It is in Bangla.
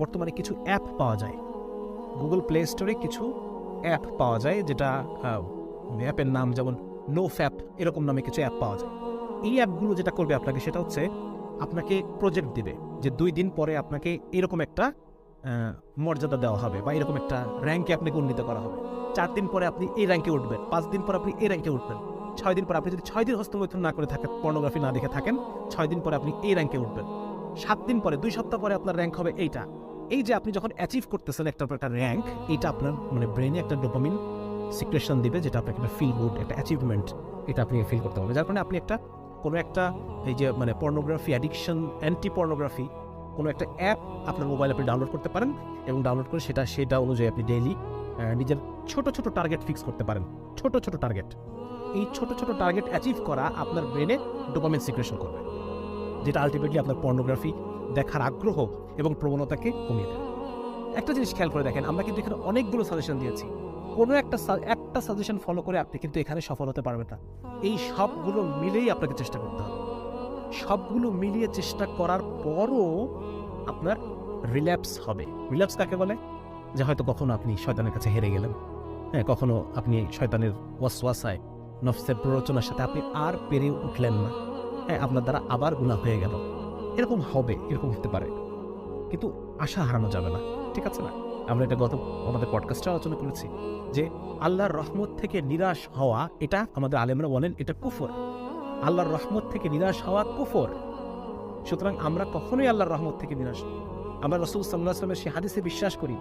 বর্তমানে কিছু অ্যাপ পাওয়া যায়, গুগল প্লে স্টোরে কিছু অ্যাপ পাওয়া যায়, যেটা অ্যাপের নাম যেমন নো ফ্যাপ এরকম নামে কিছু অ্যাপ পাওয়া যায়। এই অ্যাপগুলো যেটা করবে আপনাকে, সেটা হচ্ছে আপনাকে প্রজেক্ট দিবে যে 2 দিন পরে আপনাকে এরকম একটা মর্যাদা দেওয়া হবে বা এরকম একটা র্যাঙ্কে আপনাকে উন্নীত করা হবে। 4 দিন পরে আপনি এই র্যাঙ্কে উঠবেন, 5 দিন পরে আপনি এই র্যাঙ্কে উঠবেন, 6 দিন পরে আপনি যদি 6 দিন হস্তমৈথুন না করে থাকেন, পর্নোগ্রাফি না দেখে থাকেন, 6 দিন পরে আপনি এই র্যাঙ্কে উঠবেন। 7 দিন পরে, 2 সপ্তাহ পরে আপনার র্যাঙ্ক হবে এইটা। এই যে আপনি যখন অ্যাচিভ করতেছেন একটা র্যাঙ্ক, এইটা আপনার মানে ব্রেনে একটা ডোপামিন সিক্রেশন দিবে, যেটা আপনাকে একটা ফিল গুড, একটা অ্যাচিভমেন্ট, এটা আপনি ফিল করতে পারবেন। যার কারণে আপনি একটা কোনো একটা এই যে মানে পর্নোগ্রাফি অ্যাডিকশন, অ্যান্টি পর্নোগ্রাফি কোনো একটা অ্যাপ আপনার মোবাইলে আপনি ডাউনলোড করতে পারেন এবং ডাউনলোড করে সেটা অনুযায়ী আপনি ডেইলি নিজের ছোট ছোট টার্গেট ফিক্স করতে পারেন। ছোট ছোট টার্গেট, এই ছোট ছোট টার্গেট অ্যাচিভ করা আপনার ব্রেনে ডোপামিন সিক্রেশন করবে, যেটা আলটিমেটলি আপনার পর্নোগ্রাফি দেখার আগ্রহ এবং প্রবণতাকে কমিয়ে দেবে। একটা জিনিস খেয়াল করে দেখেন, আমরা কিন্তু এখানে অনেকগুলো সাজেশন দিয়েছি, কোনো একটা সাজেশন ফলো করে আপনি কিন্তু এখানে সফল হতে পারবেন না। এই সবগুলো মিলেই আপনাকে চেষ্টা করতে হবে। সবগুলো মিলিয়ে চেষ্টা করার পরও আপনার রিল্যাপস হবে। রিল্যাপস কাকে বলে? যে হয়তো কখনো আপনি শয়তানের কাছে হেরে গেলেন, হ্যাঁ, কখনো আপনি শয়তানের ওয়াসওয়াসায়, নফসের প্ররোচনার সাথে আপনি আর পেরে উঠলেন না, হ্যাঁ, আপনার দ্বারা আবার গুনাহ হয়ে গেল। এরকম হবে, এরকম হতে পারে, কিন্তু আশা হারানো যাবে না, ঠিক আছে না? আমরা এটা আমাদের পডকাস্টে আলোচনা করেছি যে আল্লাহর রহমত থেকে নিরাশ হওয়া, এটা আমাদের আলেমরা বলেন এটা কুফর। আল্লাহর রহমত থেকে নিরাশ হওয়া কুফর। সুতরাং আমরা কখনোই আল্লাহর রহমত থেকে নিরাশ, আমরা রাসূল সাল্লাল্লাহু আলাইহি ওয়াসাল্লামের সেই হাদিসে বিশ্বাস করি